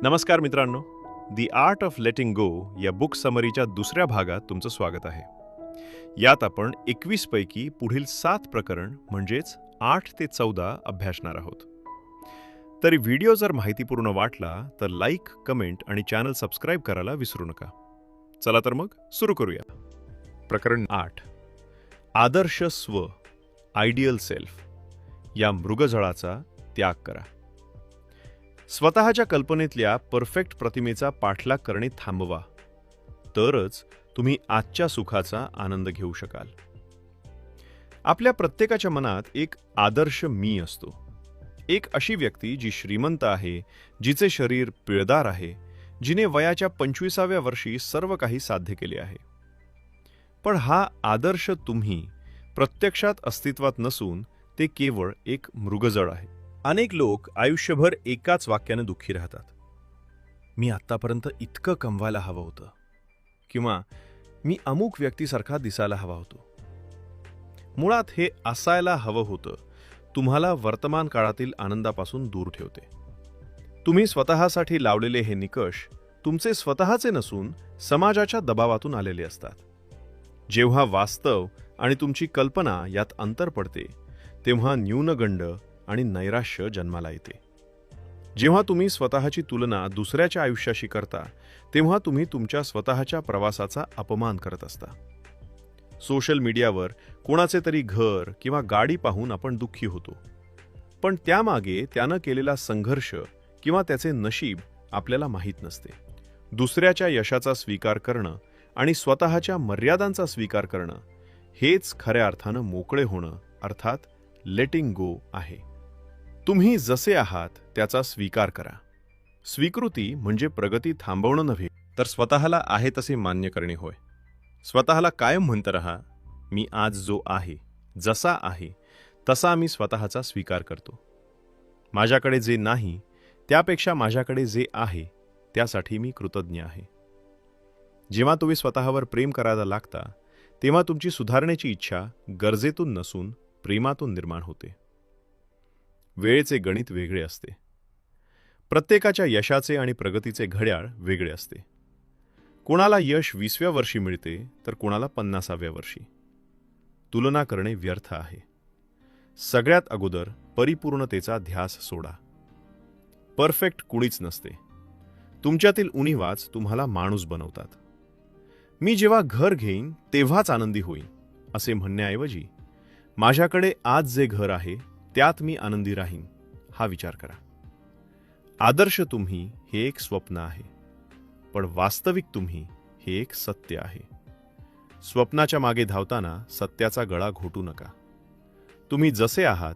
नमस्कार मित्रांनो, दी art of letting गो या बुक समरीच्या दुसऱ्या भागात तुमचं स्वागत आहे. यात आपण 21 पैकी पुढील 7 प्रकरण म्हणजेच 8 ते 14 अभ्यासणार आहोत. तरी व्हिडिओ जर माहितीपूर्ण वाटला तर लाईक, कमेंट आणि चॅनल सबस्क्राईब करायला विसरू नका. चला तर मग सुरू करूया. प्रकरण 8, आदर्श स्व, आयडियल सेल्फ या मृगजळाचा त्याग करा. स्वतःच्या कल्पनेतल्या परफेक्ट प्रतिमेचा पाठलाग करणे थांबवा, तरच तुम्ही आजच्या सुखाचा आनंद घेऊ शकाल. आपल्या प्रत्येकाच्या मनात एक आदर्श मी असतो. एक अशी व्यक्ती जी श्रीमंत आहे, जिचे शरीर पिळदार आहे, जिने वयाच्या 25व्या वर्षी सर्व काही साध्य केले आहे. पण हा आदर्श तुम्ही प्रत्यक्षात अस्तित्वात नसून ते केवळ एक मृगजळ आहे. अनेक लोक आयुष्यभर एकाच वाक्याने दुःखी राहतात. मी आत्तापर्यंत इतकं कमवायला हवं होतं, किंवा मी अमुक व्यक्तीसारखा दिसायला हवा होतो. मुळात हे असायला हवं होतं तुम्हाला वर्तमान काळातील आनंदापासून दूर ठेवते. तुम्ही स्वतःसाठी लावलेले हे निकष तुमचे स्वतःचे नसून समाजाच्या दबावातून आलेले असतात. जेव्हा वास्तव आणि तुमची कल्पना यात अंतर पडते, तेव्हा न्यूनगंड आणि नैराश्य जन्माला येते. जेव्हा तुम्ही स्वतःची तुलना दुसऱ्याच्या आयुष्याशी करता, तेव्हा तुम्ही तुमच्या स्वतःच्या प्रवासाचा अपमान करत असता. सोशल मीडियावर कोणाचे तरी घर किंवा गाडी पाहून आपण दुःखी होतो, पण त्यामागे त्यानं केलेला संघर्ष किंवा त्याचे नशीब आपल्याला माहीत नसते. दुसऱ्याच्या यशाचा स्वीकार करणं आणि स्वतःच्या मर्यादांचा स्वीकार करणं हेच खऱ्या अर्थानं मोकळे होणं, अर्थात लेटिंग गो आहे. तुम्ही जसे आहात त्याचा स्वीकार करा. स्वीकृती म्हणजे प्रगती थांबवणं नव्हे, तर स्वतःला आहे तसे मान्य करणे होय. स्वतःला कायम म्हणत रहा, मी आज जो आहे, जसा आहे तसा मी स्वतःचा स्वीकार करतो. माझ्याकडे जे नाही त्यापेक्षा माझ्याकडे जे आहे त्यासाठी मी कृतज्ञ आहे. जेव्हा तुम्ही स्वतःवर प्रेम करायला लागता, तेव्हा तुमची सुधारण्याची इच्छा गरजेतून नसून प्रेमातून निर्माण होते. वेळेचे गणित वेगळे असते. प्रत्येकाच्या यशाचे आणि प्रगतीचे घड्याळ वेगळे असते. कोणाला यश 20व्या वर्षी मिळते तर कोणाला 50व्या वर्षी. तुलना करणे व्यर्थ आहे. सगळ्यात अगोदर परिपूर्णतेचा ध्यास सोडा. परफेक्ट कुणीच नसते. तुमच्यातील उणीवाच तुम्हाला माणूस बनवतात. मी जेव्हा घर घेईन तेव्हाच आनंदी होईन असे म्हणण्याऐवजी, माझ्याकडे आज जे घर आहे त्यात मी आनंदी राहीन हा विचार करा. आदर्श तुम्ही हे एक स्वप्न आहे, पण वास्तविक तुम्ही हे एक सत्य आहे. स्वप्नाच्या मागे धावताना सत्याचा गळा घोटू नका. तुम्ही जसे आहात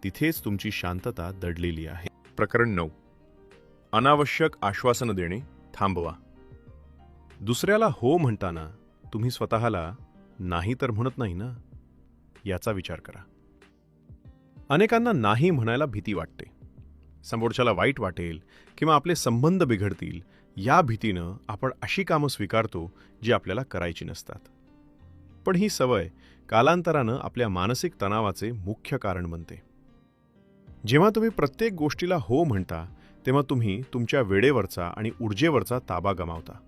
तिथेच तुमची शांतता दडलेली आहे. प्रकरण 9, अनावश्यक आश्वासनं देणे थांबवा. दुसऱ्याला हो म्हणताना तुम्ही स्वतःला नाही तर म्हणत नाही ना, याचा विचार करा. अनेकांना नाही म्हणायला भीती वाटते. समोरच्याला वाईट वाटेल किंवा आपले संबंध बिघडतील या भीतीनं आपण अशी कामं स्वीकारतो जी आपल्याला करायची नसतात. पण ही सवय कालांतरानं आपल्या मानसिक तणावाचे मुख्य कारण बनते. जेव्हा तुम्ही प्रत्येक गोष्टीला हो म्हणता, तेव्हा तुम्ही तुमच्या वेळेवरचा आणि ऊर्जेवरचा ताबा गमावता.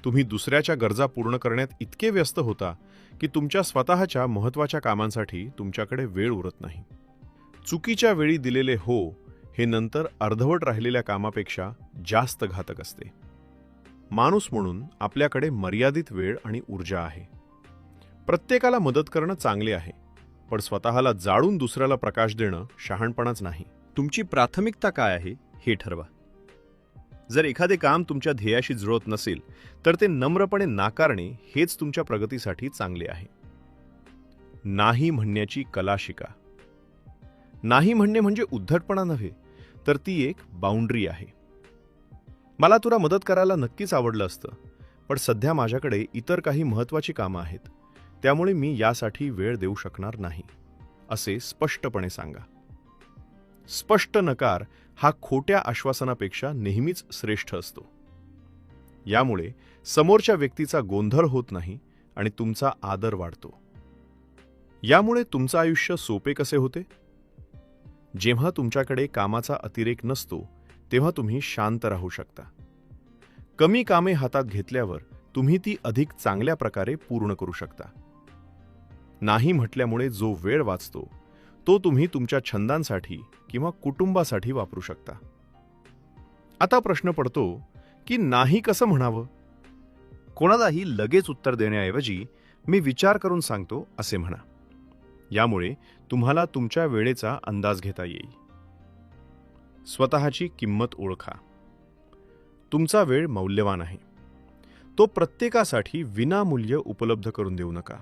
तुम्ही दुसऱ्याच्या गरजा पूर्ण करण्यात इतके व्यस्त होता की तुमच्या स्वतःच्या महत्त्वाच्या कामांसाठी तुमच्याकडे वेळ उरत नाही. चुकीच्या वेळी दिलेले हो हे नंतर अर्धवट राहिलेल्या कामापेक्षा जास्त घातक असते. माणूस म्हणून आपल्याकडे मर्यादित वेळ आणि ऊर्जा आहे. प्रत्येकाला मदत करणं चांगले आहे, पण स्वतःला जाळून दुसऱ्याला प्रकाश देणं शहाणपणाच नाही. तुमची प्राथमिकता काय आहे हे ठरवा. जर एखादे काम तुमच्या ध्येयाशी जुळत नसेल तर ते नम्रपणे नाकारणे हेच तुमच्या प्रगतीसाठी चांगले आहे. नाही म्हणण्याची कला शिका. नाही म्हणणे म्हणजे उद्धटपणा नव्हे, तर ती एक बाउंड्री आहे. मला तुला मदत करायला नक्कीच आवडलं असतं, पण सध्या माझ्याकडे इतर काही महत्त्वाची कामं आहेत, त्यामुळे मी यासाठी वेळ देऊ शकणार नाही असे स्पष्टपणे सांगा. स्पष्ट नकार हा खोट्या आश्वासनापेक्षा नेहमीच श्रेष्ठ असतो. यामुळे समोरच्या व्यक्तीचा गोंधळ होत नाही आणि तुमचा आदर वाढतो. यामुळे तुमचं आयुष्य सोपे कसे होते? जेव्हा तुमच्याकडे कामाचा अतिरेक नसतो तेव्हा तुम्ही शांत राहू शकता. कमी कामे हातात घेतल्यावर तुम्ही ती अधिक चांगल्या प्रकारे पूर्ण करू शकता. नाही म्हटल्यामुळे जो वेळ वाचतो तो तुम्ही तुमच्या छंदांसाठी किंवा कुटुंबासाठी वापरू शकता. आता प्रश्न पडतो की नाही कसं म्हणावं? कोणालाही लगेच उत्तर देण्याऐवजी मी विचार करून सांगतो असे म्हणा. यामुळे तुम्हाला तुमच्या वेळेचा अंदाज घेता येईल. स्वतःची किंमत ओळखा. तुमचा वेळ मौल्यवान आहे. तो प्रत्येकासाठी विनामूल्य उपलब्ध करून देऊ नका.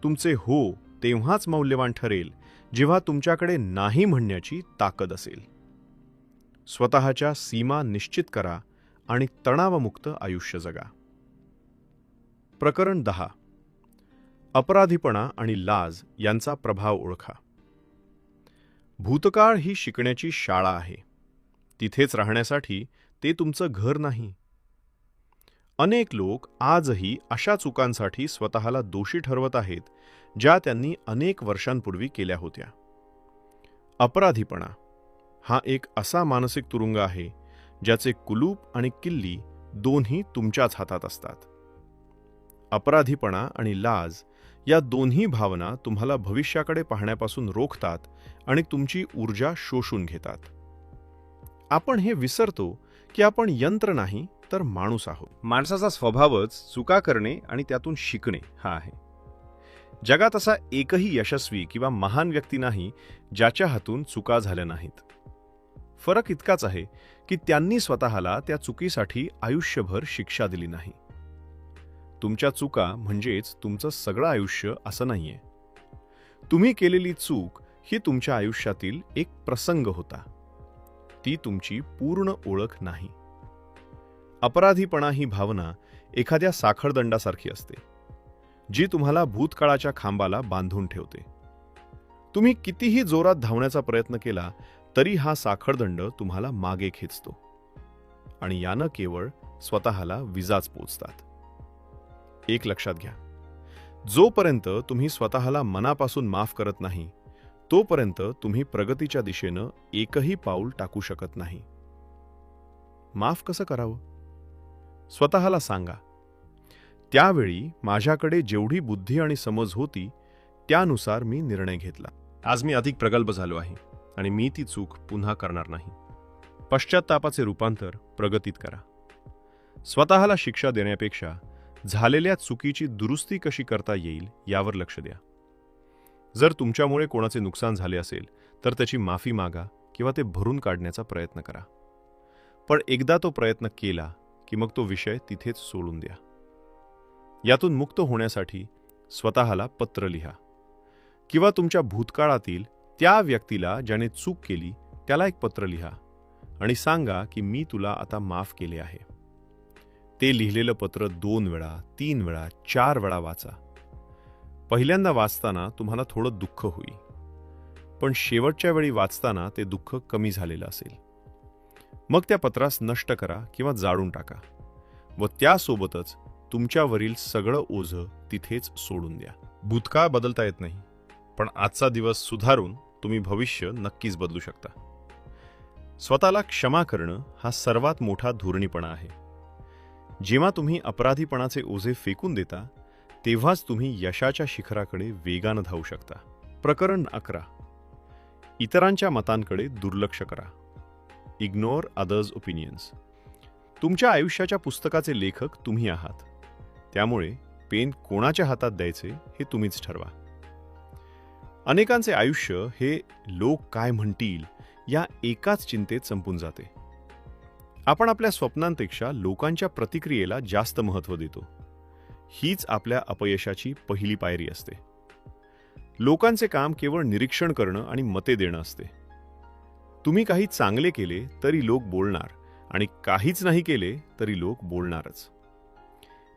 तुमचे हो तेव्हाच मौल्यवान ठरेल जेव्हा तुमच्याकडे नाही म्हणण्याची ताकद असेल. स्वतःच्या सीमा निश्चित करा आणि तणावमुक्त आयुष्य जगा. प्रकरण 10. अपराधीपणा आणि लाज यांचा प्रभाव ओळखा. भूतकाळ ही शिकण्याची शाळा आहे. तिथेच राहण्यासाठी ते तुमचं घर नाही. अनेक लोक आजही अशा चुकांसाठी स्वतःला दोषी ठरवत आहेत ज्या त्यांनी अनेक वर्षांपूर्वी केल्या होत्या. अपराधीपणा हा एक असा मानसिक तुरुंग आहे ज्याचे कुलूप आणि किल्ली दोन्ही तुमच्याच हातात असतात. अपराधीपणा आणि लाज या दोन्ही भावना तुम्हाला भविष्याकडे पाहण्यापासून रोखतात आणि तुमची ऊर्जा शोषून घेतात. आपण हे विसरतो की आपण यंत्र नाही तर माणूस आहोत. माणसाचा स्वभावच चुका करणे आणि त्यातून शिकणे हा आहे. जगात असा एकही यशस्वी किंवा महान व्यक्ती नाही ज्याच्या हातून चुका झाल्या नाहीत. फरक इतकाच आहे की त्यांनी स्वतःला त्या चुकीसाठी आयुष्यभर शिक्षा दिली नाही. तुमच्या चुका म्हणजेच तुमचं सगळं आयुष्य असं नाहीये. तुम्ही केलेली चूक ही तुमच्या आयुष्यातील एक प्रसंग होता. ती तुमची पूर्ण ओळख नाही. अपराधीपणा ही भावना एखाद्या साखळदंडासारखी असते जी तुम्हाला भूतकाळाच्या खांबाला बांधून ठेवते. तुम्ही कितीही जोरात धावण्याचा प्रयत्न केला तरी हा साखळदंड तुम्हाला मागे खेचतो आणि यानं केवळ स्वतःला विजाच पोचतात. एक लक्षात घ्या, जोपर्यंत तुम्ही स्वतःला मनापासून माफ करत नाही तोपर्यंत तुम्ही प्रगतीच्या दिशेनं एकही पाऊल टाकू शकत नाही. माफ कसं करावं? स्वतःला सांगा, त्यावेळी माझ्याकडे जेवढी बुद्धी आणि समज होती त्यानुसार मी निर्णय घेतला. आज मी अधिक प्रगल्भ झालो आहे आणि मी ती चूक पुन्हा करणार नाही. पश्चात्तापाचे रूपांतर प्रगतीत करा. स्वतःला शिक्षा देण्यापेक्षा झालेल्या चुकीची दुरुस्ती कशी करता येईल यावर लक्ष द्या. जर तुमच्यामुळे कोणाचे नुकसान झाले असेल तर त्याची माफी मागा किंवा ते भरून काढण्याचा प्रयत्न करा. पण एकदा तो प्रयत्न केला की मग तो विषय तिथेच सोडून द्या. यातून मुक्त होण्यासाठी स्वतःला पत्र लिहा किंवा तुमच्या भूतकाळातील त्या व्यक्तीला ज्याने चूक केली त्याला एक पत्र लिहा आणि सांगा की मी तुला आता माफ केले आहे. ते लिहिलेलं पत्र 2 वेळा, 3 वेळा, 4 वेळा वाचा. पहिल्यांदा वाचताना तुम्हाला थोडं दुःख होईल, पण शेवटच्या वेळी वाचताना ते दुःख कमी झालेलं असेल. मग त्या पत्रास नष्ट करा किंवा जाळून टाका व त्यासोबतच तुमच्यावरील सगळं ओझं तिथेच सोडून द्या. भूतकाळ बदलता येत नाही, पण आजचा दिवस सुधारून तुम्ही भविष्य नक्कीच बदलू शकता. स्वतःला क्षमा करणं हा सर्वात मोठा धोरणीपणा आहे. जेव्हा तुम्ही अपराधीपणाचे ओझे फेकून देता तेव्हाच तुम्ही यशाच्या शिखराकडे वेगानं धावू शकता. प्रकरण 11. इतरांच्या मतांकडे दुर्लक्ष करा. Ignore others opinions. तुमच्या आयुष्याच्या पुस्तकाचे लेखक तुम्ही आहात. त्यामुळे पेन कोणाच्या हातात द्यायचे हे तुम्हीच ठरवा. अनेकांचे आयुष्य हे लोक काय म्हणतील या एकाच चिंतेत संपून जाते. आपण आपल्या स्वप्नांपेक्षा लोकांच्या प्रतिक्रियेला जास्त महत्त्व देतो. हीच आपल्या अपयशाची पहिली पायरी असते. लोकांचे काम केवळ निरीक्षण करणं आणि मते देणं असते. तुम्ही काही चांगले केले तरी लोक बोलणार आणि काहीच नाही केले तरी लोक बोलणारच.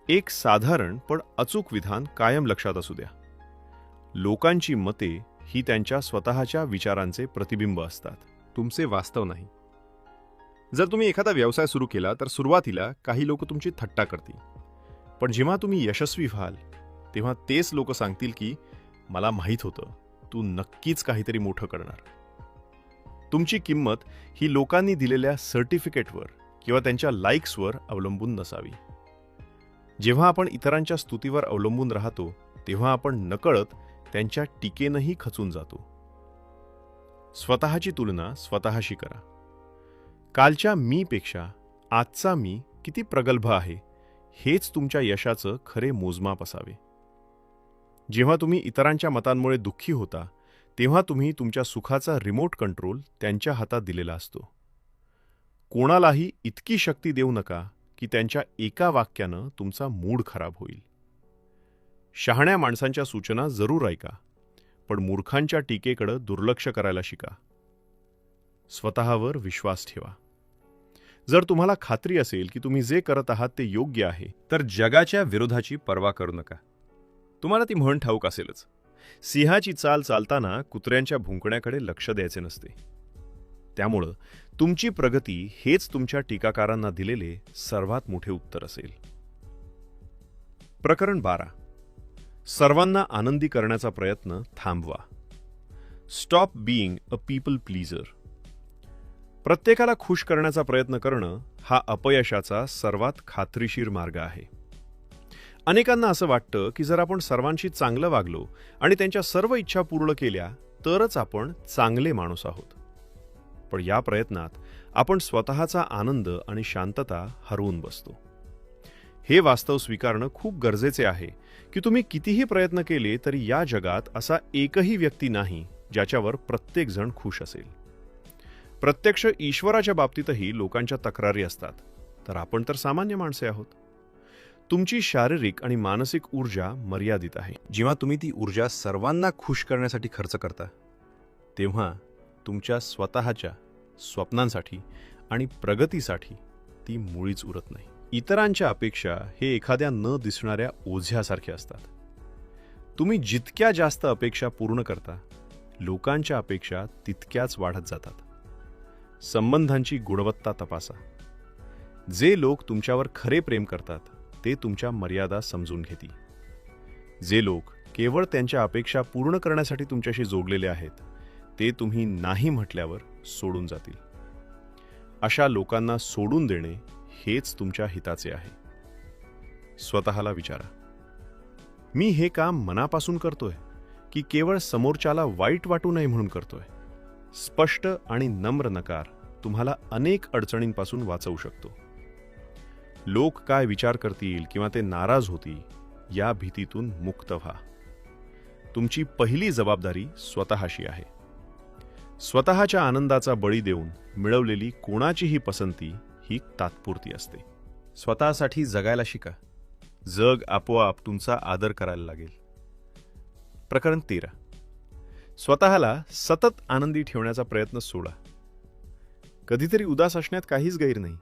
एक साधारण पण अचूक विधान कायम लक्षात असू द्या. लोकांची मते ही त्यांच्या स्वतःच्या विचारांचे प्रतिबिंब असतात, तुमचे वास्तव नाही. जर तुम्ही एखादा व्यवसाय सुरू केला तर सुरुवातीला काही लोक तुमची थट्टा करतील, पण जेव्हा तुम्ही यशस्वी व्हाल तेव्हा तेच लोक सांगतील की मला माहीत होतं तू नक्कीच काहीतरी मोठं करणार. तुमची किंमत ही लोकांनी दिलेल्या सर्टिफिकेटवर किंवा त्यांच्या लाईक्सवर अवलंबून नसावी. जेव्हा आपण इतरांच्या स्तुतीवर अवलंबून राहतो तेव्हा आपण नकळत त्यांच्या टीकेनंही खचून जातो. स्वतःची तुलना स्वतःशी करा. कालच्या मीपेक्षा आजचा मी किती प्रगल्भ आहे हेच तुमच्या यशाचं खरे मोजमाप असावे. जेव्हा तुम्ही इतरांच्या मतांमुळे दुःखी होता तेव्हा तुम्ही तुमच्या सुखाचा रिमोट कंट्रोल त्यांच्या हातात दिलेला असतो. कोणालाही इतकी शक्ती देऊ नका की त्यांच्या एका वाक्यानं तुमचा मूड खराब होईल. शहाण्या माणसांच्या सूचना जरूर ऐका, पण मूर्खांच्या टीकेकडे दुर्लक्ष करायला शिका. स्वतःवर विश्वास ठेवा. जर तुम्हाला खात्री असेल की तुम्ही जे करत आहात ते योग्य आहे, तर जगाच्या विरोधाची पर्वा करू नका. तुम्हाला ती म्हण ठाऊक असेलच, सिंहाची चाल चालताना कुत्र्यांच्या भुंकण्याकडे लक्ष द्यायचे नसते. त्यामुळं तुमची प्रगती हेच तुमच्या टीकाकारांना दिलेले सर्वात मोठे उत्तर असेल. प्रकरण 12. सर्वांना आनंदी करण्याचा प्रयत्न थांबवा. Stop being a people pleaser. प्रत्येकाला खुश करण्याचा प्रयत्न करणं हा अपयशाचा सर्वात खात्रीशीर मार्ग आहे. अनेकांना असं वाटतं की जर आपण सर्वांशी चांगलं वागलो आणि त्यांच्या सर्व इच्छा पूर्ण केल्या तरच आपण चांगले माणूस आहोत. पण या प्रयत्नात आपण स्वतःचा आनंद आणि शांतता हरवून बसतो. हे वास्तव स्वीकारणं खूप गरजेचे आहे की तुम्ही कितीही प्रयत्न केले तरी या जगात असा एकही व्यक्ती नाही ज्याच्यावर प्रत्येकजण खुश असेल. प्रत्यक्ष ईश्वराच्या बाबतीतही लोकांच्या तक्रारी असतात, तर आपण तर सामान्य माणसे आहोत. तुमची शारीरिक आणि मानसिक ऊर्जा मर्यादित आहे. जेव्हा तुम्ही ती ऊर्जा सर्वांना खुश करण्यासाठी खर्च करता तेव्हा तुमच्या स्वतःच्या स्वप्नांसाठी आणि प्रगतीसाठी ती मुळीच उरत नाही. इतरांच्या अपेक्षा हे एखाद्या न दिसणाऱ्या ओझ्यासारखे असतात. तुम्ही जितक्या जास्त अपेक्षा पूर्ण करता लोकांच्या अपेक्षा तितक्याच वाढत जातात. संबंधांची गुणवत्ता तपासा. जे लोक तुमच्यावर खरे प्रेम करतात ते तुमच्या मर्यादा समजून घेतील. जे लोक केवळ त्यांच्या अपेक्षा पूर्ण करण्यासाठी तुमच्याशी जोडलेले आहेत ते तुम्ही नाही म्हटल्यावर सोडून जातील. अशा लोकांना सोडून देणे हेच तुमच्या हिताचे आहे. स्वतःला विचारा, मी हे काम मनापासून करतोय की केवळ समोरच्याला वाईट वाटू नये म्हणून करतोय? स्पष्ट आणि नम्र नकार तुम्हाला अनेक अडचणींपासून वाचवू शकतो. लोक काय विचार करतील किंवा ते नाराज होतील या भीतीतून मुक्त व्हा. तुमची पहिली जबाबदारी स्वतःशी आहे. स्वतःच्या आनंदाचा बळी देऊन मिळवलेली कोणाचीही पसंती ही तात्पुरती असते. स्वतःसाठी जगायला शिका. जग आपोआप तुमचा आदर करायला लागेल. प्रकरण 13. स्वतःला सतत आनंदी ठेवण्याचा प्रयत्न सोडा. कधीतरी उदास असण्यात काहीच गैर नाही,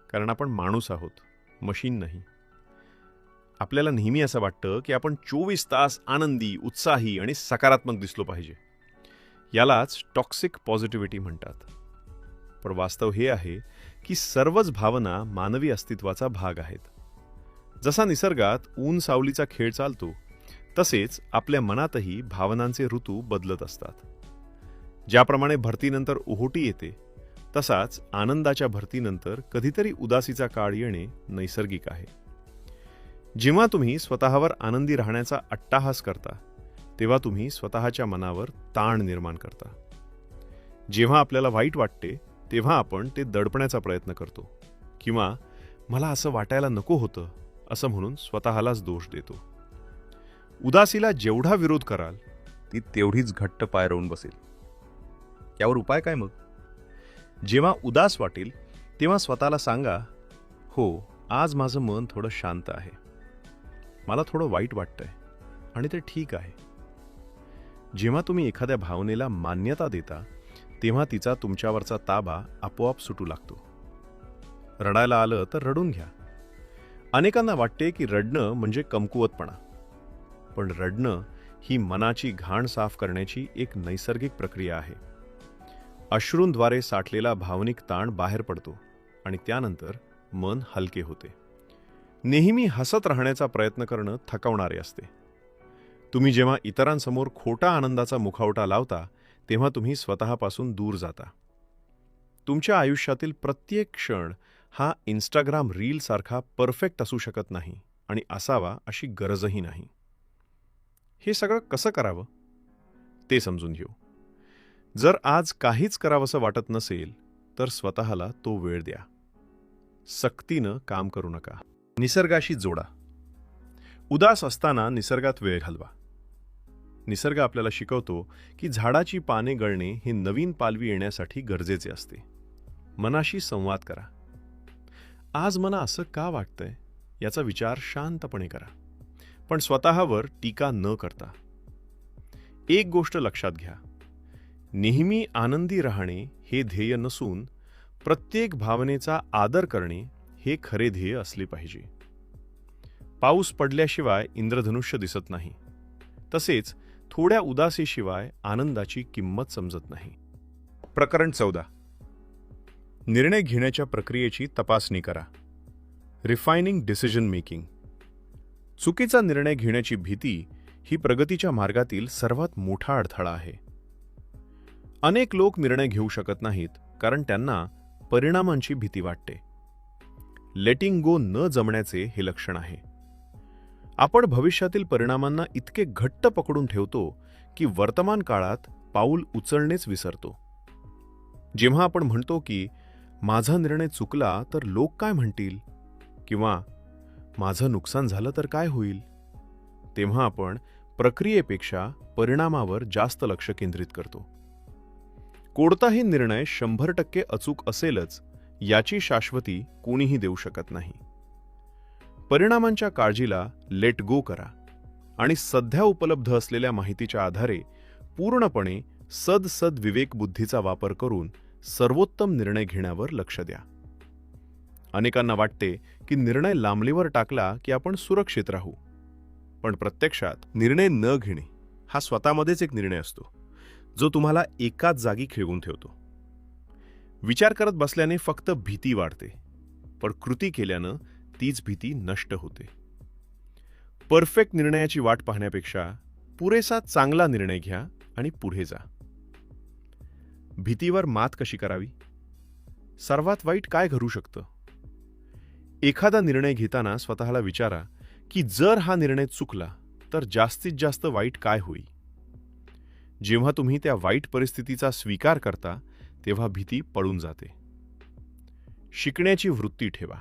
कारण आपण माणूस आहोत, मशीन नाही. आपल्याला नेहमी असं वाटतं की आपण 24 तास आनंदी, उत्साही आणि सकारात्मक दिसलो पाहिजे. यालाच टॉक्सिक पॉझिटिव्हिटी म्हणतात. पण वास्तव हे आहे की सर्वच भावना मानवी अस्तित्वाचा भाग आहेत. जसा निसर्गात ऊन सावलीचा खेळ चालतो तसेच आपल्या मनातही भावनांचे ऋतू बदलत असतात. ज्याप्रमाणे भरतीनंतर ओहोटी येते तसाच आनंदाच्या भरतीनंतर कधीतरी उदासीचा काळ येणे नैसर्गिक आहे. जेव्हा तुम्ही स्वतःवर आनंदी राहण्याचा अट्टाहास करता तेव्हा तुम्ही स्वतःच्या मनावर ताण निर्माण करता. जेव्हा आपल्याला वाईट वाटते तेव्हा आपण ते दडपण्याचा प्रयत्न करतो किंवा मला असं वाटायला नको होतं असं म्हणून स्वतःलाच दोष देतो. उदासीला जेवढा विरोध कराल ती तेवढीच घट्ट पाय रोवून बसेल. यावर उपाय काय मग? जेव्हा उदास वाटेल तेव्हा स्वतःला सांगा, हो, आज माझं मन थोडं शांत आहे, मला थोडं वाईट वाटतंय आणि ते ठीक आहे. जेव्हा तुम्ही एखाद्या भावनेला मान्यता देता तेव्हा तिचा तुमच्यावरचा ताबा आपोआप सुटू लागतो. रडायला आलं तर रडून घ्या. अनेकांना वाटते की रडणं म्हणजे कमकुवतपणा, पण रडणं ही मनाची घाण साफ करण्याची एक नैसर्गिक प्रक्रिया आहे. अश्रूंद्वारे साठलेला भावनिक ताण बाहेर पडतो आणि त्यानंतर मन हलके होते. नेहमी हसत राहण्याचा प्रयत्न करणं थकवणारे असते. तुम्ही जेव्हा इतरांसमोर खोटा आनंदाचा मुखवटा लावता तेव्हा तुम्ही स्वतःपासून दूर जाता. तुमच्या आयुष्यातील प्रत्येक क्षण हा इंस्टाग्राम रीलसारखा परफेक्ट असू शकत नाही आणि असावा अशी गरजही नाही. हे सगळं कसं करावं ते समजून घेऊ. जर आज काहीच करावंसं वाटत नसेल तर स्वतःला तो वेळ द्या. सक्तीनं काम करू नका. निसर्गाशी जोडा. उदास असताना निसर्गात वेळ घालवा. निसर्ग आपल्याला शिकवतो की झाडाची पाने गळणे हे नवीन पालवी येण्यासाठी गरजेचे असते. मनाशी संवाद करा. आज मला असं का वाटतंय याचा विचार शांतपणे करा, पण स्वतःवर टीका न करता. एक गोष्ट लक्षात घ्या, नेहमी आनंदी राहणे हे ध्येय नसून प्रत्येक भावनेचा आदर करणे हे खरे ध्येय असले पाहिजे. पाऊस पडल्याशिवाय इंद्रधनुष्य दिसत नाही, तसेच थोड्या उदासीशिवाय आनंदाची किंमत समजत नाही. प्रकरण 14. निर्णय घेण्याच्या प्रक्रियेची तपासणी करा. Refining decision making. चुकीचा निर्णय घेण्याची भीती ही प्रगतीच्या मार्गातील सर्वात मोठा अडथळा आहे. अनेक लोक निर्णय घेऊ शकत नाहीत कारण त्यांना परिणामांची भीती वाटते. लेटिंग गो न जमण्याचे हे लक्षण आहे. आपण भविष्यातील परिणामांना इतके घट्ट पकडून ठेवतो की वर्तमान काळात पाऊल उचलणेच विसरतो. जेव्हा आपण म्हणतो की माझा निर्णय चुकला तर लोक काय म्हणतील किंवा माझं नुकसान झालं तर काय होईल, तेव्हा आपण प्रक्रियेपेक्षा परिणामावर जास्त लक्ष केंद्रित करतो. कोणताही निर्णय 100% अचूक असेलच याची शाश्वती कोणीही देऊ शकत नाही. परिणामांच्या काळजीला लेट गो करा आणि सध्या उपलब्ध असलेल्या माहितीच्या आधारे पूर्णपणे सद्विवेक बुद्धीचा वापर करून सर्वोत्तम निर्णय घेण्यावर लक्ष द्या. अनेकांना वाटते की निर्णय लांबणीवर टाकला की आपण सुरक्षित राहू, पण प्रत्यक्षात निर्णय न घेणे हा स्वतःमध्येच एक निर्णय असतो जो तुम्हाला एकाच जागी खिळवून ठेवतो. विचार करत बसल्याने फक्त भीती वाढते, पण कृती केल्यानं तीच भीती नष्ट होते. परफेक्ट निर्णयाची वाट पाहण्यापेक्षा पुरेसा चांगला निर्णय घ्या आणि पुढे जा. भीतीवर मात कशी करावी? सर्वात वाईट काय घडू शकतं? एखादा निर्णय घेताना स्वतःला विचारा की जर हा निर्णय चुकला तर जास्तीत जास्त वाईट काय होईल? जेव्हा तुम्ही त्या वाईट परिस्थितीचा स्वीकार करता तेव्हा भीती पळून जाते. शिकण्याची वृत्ती ठेवा.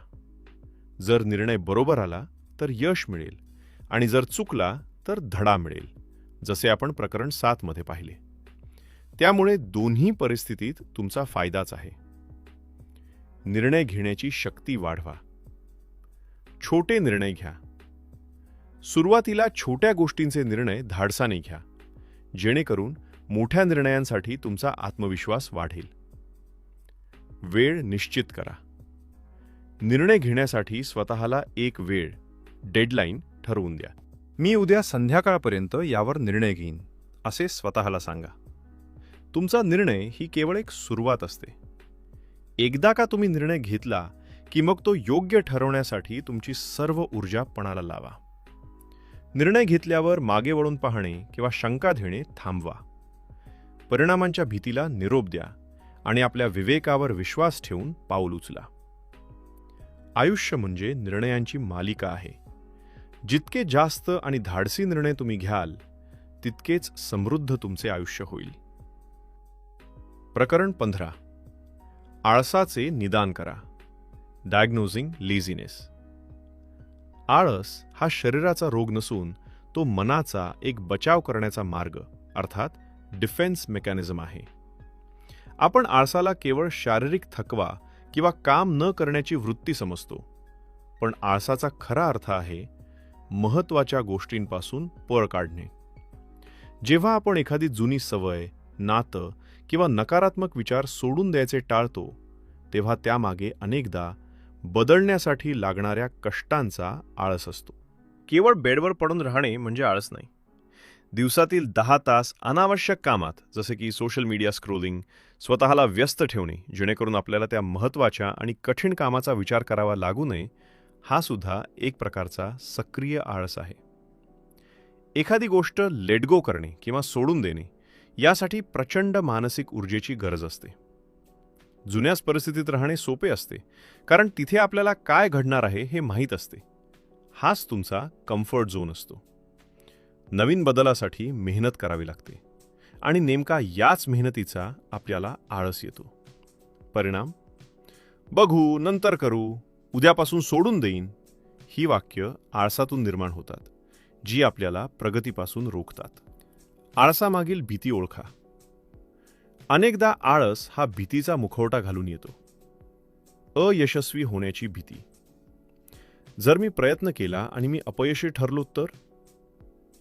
जर निर्णय बरोबर आला तर यश मिळेल आणि जर चुकला तर धडा मिळेल, जसे आपण प्रकरण 7 मध्ये पाहिले. त्यामुळे दोन्ही परिस्थितीत तुमचा फायदाच आहे. निर्णय घेण्याची शक्ती वाढवा. छोटे निर्णय घ्या. सुरुवातीला छोट्या गोष्टींचे निर्णय धाडसाने घ्या, जेणेकरून मोठ्या निर्णयांसाठी तुमचा आत्मविश्वास वाढेल. वेळ निश्चित करा. निर्णय घेण्यासाठी स्वतःला एक वेळ, डेडलाईन ठरवून द्या. मी उद्या संध्याकाळपर्यंत यावर निर्णय घेईन असे स्वतःला सांगा. तुमचा निर्णय ही केवळ एक सुरुवात असते. एकदा का तुम्ही निर्णय घेतला की मग तो योग्य ठरवण्यासाठी तुमची सर्व ऊर्जा पणाला लावा. निर्णय घेतल्यावर मागे वळून पाहणे किंवा शंका घेणे थांबवा. परिणामांच्या भीतीला निरोप द्या आणि आपल्या विवेकावर विश्वास ठेवून पाऊल उचला. आयुष्य म्हणजे निर्णयांची मालिका आहे. जितके जास्त आणि धाडसी निर्णय तुम्ही घ्याल तितकेच समृद्ध तुमचे आयुष्य होईल. प्रकरण 15. आळसाचे निदान करा. Diagnosing laziness. आळस हा शरीराचा रोग नसून तो मनाचा एक बचाव करण्याचा मार्ग अर्थात डिफेन्स मेकॅनिझम आहे. आपण आळसाला केवळ शारीरिक थकवा किंवा काम न करण्याची वृत्ती समजतो, पण आळसाचा खरा अर्थ आहे महत्त्वाच्या गोष्टींपासून पळ काढणे. जेव्हा आपण एखादी जुनी सवय, नातं किंवा नकारात्मक विचार सोडून द्यायचे टाळतो, तेव्हा त्यामागे अनेकदा बदलण्यासाठी लागणाऱ्या कष्टांचा आळस असतो. केवळ बेडवर पडून राहणे म्हणजे आळस नाही. दिवसातील 10 तास अनावश्यक कामात जसे की सोशल मीडिया स्क्रोलिंग स्वतःला व्यस्त ठेवणे जेणेकरून आपल्याला त्या महत्त्वाच्या आणि कठीण कामाचा विचार करावा लागू नये, हा सुद्धा एक प्रकारचा सक्रिय आळस आहे. एखादी गोष्ट लेट गो करणे किंवा सोडून देणे यासाठी प्रचंड मानसिक ऊर्जेची गरज असते. जुन्याच परिस्थितीत राहणे सोपे असते, कारण तिथे आपल्याला काय घडणार आहे हे माहीत असते. हाच तुमचा कम्फर्ट झोन असतो. नवीन बदलासाठी मेहनत करावी लागते आणि नेमका याच मेहनतीचा आपल्याला आळस येतो. परिणाम, बघू, नंतर करू, उद्यापासून सोडून देईन, ही वाक्य आळसातून निर्माण होतात, जी आपल्याला प्रगतीपासून रोखतात. आळसामागील भीती ओळखा. अनेकदा आळस हा भीतीचा मुखवटा घालून येतो. अयशस्वी होण्याची भीती. जर मी प्रयत्न केला आणि मी अपयशी ठरलो तर?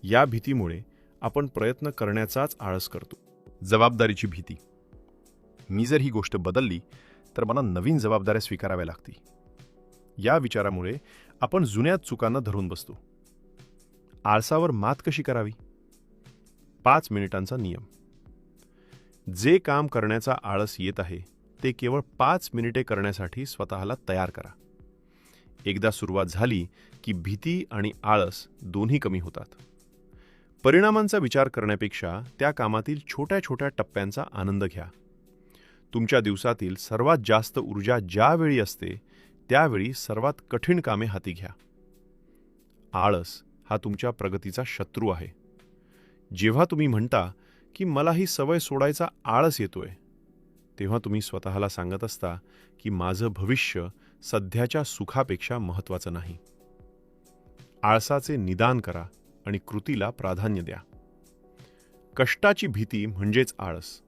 या भीतीमुळे आपण प्रयत्न करण्याचाच आळस करतो. जबाबदारीची भीती. मी जर ही गोष्ट बदलली तर मला नवीन जबाबदाऱ्या स्वीकाराव्या लागतील. या विचारामुळे आपण जुन्या चुकांना धरून बसतो. आळसावर मात कशी करावी? 5 मिनिटांचा नियम. जे काम करण्याचा आळस येत आहे ते केवळ 5 मिनिटे करण्यासाठी स्वतःला तयार करा. एकदा सुरुवात झाली की भीती आणि आळस दोन्ही कमी होतात. परिणामांचा विचार करण्यापेक्षा त्या कामातील छोट्या छोट्या टप्प्यांचा आनंद घ्या. तुमच्या दिवसातील सर्वात जास्त ऊर्जा ज्यावेळी असते त्यावेळी सर्वात कठीण कामे हाती घ्या. आळस हा तुमच्या प्रगतीचा शत्रू आहे. जेव्हा तुम्ही म्हणता की मला ही सवय सोडायचा आळस येतोय, तेव्हा तुम्ही स्वतःला सांगत असता की माझं भविष्य सध्याच्या सुखापेक्षा महत्त्वाचं नाही. आळसाचे निदान करा आणि कृतीला प्राधान्य द्या. कष्टाची भीती म्हणजेच आळस.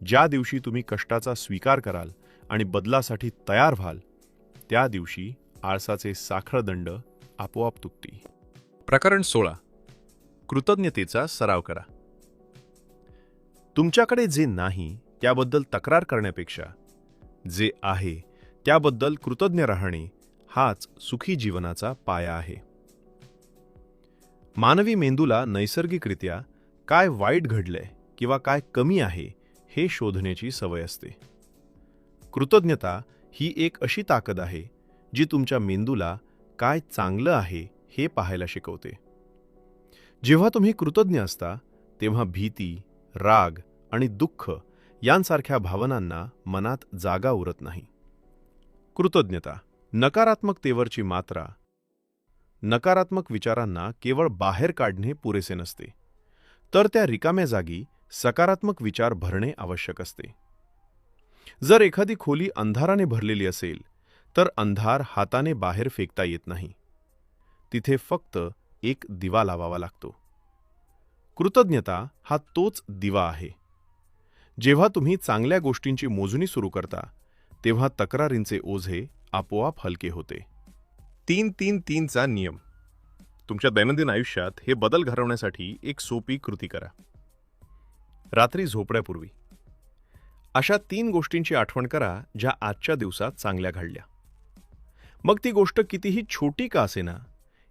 ज्या दिवशी तुम्ही कष्टाचा स्वीकार कराल आणि बदलासाठी तयार व्हाल, त्या दिवशी आळसाचे साखळ दंड आपोआप तुटतील. प्रकरण 16. कृतज्ञतेचा सराव करा. तुमच्याकडे जे नाही त्याबद्दल तक्रार करण्यापेक्षा जे आहे त्याबद्दल कृतज्ञ राहणे हाच सुखी जीवनाचा पाया आहे. मानवी मेंदूला नैसर्गिकरित्या काय वाईट घडलंय किंवा काय कमी आहे हे शोधण्याची सवय असते. कृतज्ञता ही एक अशी ताकद आहे जी तुमच्या मेंदूला काय चांगलं आहे हे पाहायला शिकवते. जेव्हा तुम्ही कृतज्ञ असता तेव्हा भीती, राग आणि दुःख यांसारख्या भावनांना मनात जागा उरत नाही. कृतज्ञता नकारात्मकतेवरची मात्रा. नकारात्मक विचारांना केवळ बाहेर काढणे पुरेसे नसते, तर त्या रिकाम्या जागी सकारात्मक विचार भरणे आवश्यक असते. जर एखादी खोली अंधाराने भरलेली असेल तर अंधार हाताने बाहेर फेकता येत नाही. तिथे फक्त एक दिवा लावावा लागतो. कृतज्ञता हा तोच दिवा आहे. जेव्हा तुम्ही चांगल्या गोष्टींची मोजणी सुरू करता तेव्हा तक्रारींचे ओझे आपोआप हलके होते. 3-3-3 चा नियम. तुमच्या दैनंदिन आयुष्यात हे बदल घडवण्यासाठी एक सोपी कृती करा. रात्री झोपण्यापूर्वी अशा 3 गोष्टींची आठवण करा ज्या आजच्या दिवसात चांगल्या घडल्या. मग ती गोष्ट कितीही छोटी का असेना,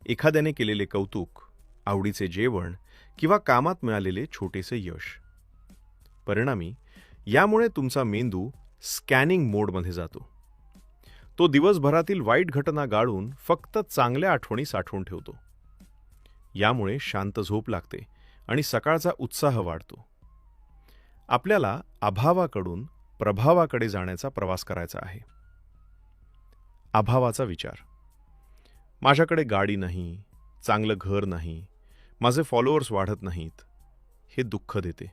एखाद्याने केलेले कौतुक, आवडीचे जेवण किंवा कामात मिळालेले छोटेसे यश. परिणामी यामुळे तुमचा मेंदू स्कॅनिंग मोडमध्ये जातो. तो दिवसभरातील वाईट घटना गाळून फक्त चांगल्या आठवणी साठवून ठेवतो. यामुळे शांत झोप लागते आणि सकाळचा उत्साह वाढतो. आपल्याला अभावाकडून प्रभावाकडे जाण्याचा प्रवास करायचा आहे. अभावाचा विचार. माझ्याकडे गाडी नाही, चांगलं घर नाही, माझे फॉलोअर्स वाढत नाहीत, हे दुःख देते.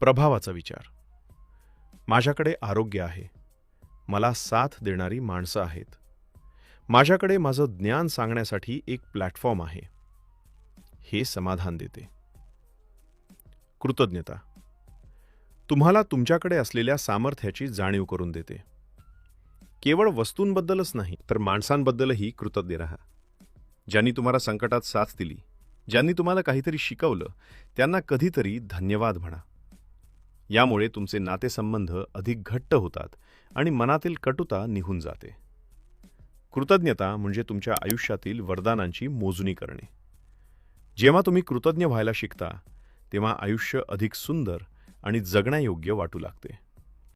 प्रभावाचा विचार. माझ्याकडे आरोग्य आहे, मला साथ देणारी माणसं आहेत, माझ्याकडे माझं ज्ञान सांगण्यासाठी एक प्लॅटफॉर्म आहे, हे समाधान देते. कृतज्ञता. तुम्हाला तुमच्याकडे असलेल्या सामर्थ्याची जाणीव करून देते. केवळ वस्तूंबद्दलच नाही तर माणसांबद्दलही कृतज्ञ राहा. ज्यांनी तुम्हाला संकटात साथ दिली, ज्यांनी तुम्हाला काहीतरी शिकवलं, त्यांना कधीतरी धन्यवाद म्हणा. यामुळे तुमचे नातेसंबंध अधिक घट्ट होतात आणि मनातील कटुता निघून जाते. कृतज्ञता म्हणजे तुमच्या आयुष्यातील वरदानांची मोजणी करणे. जेव्हा तुम्ही कृतज्ञ व्हायला शिकता तेव्हा आयुष्य अधिक सुंदर आणि जगण्यायोग्य वाटू लागते.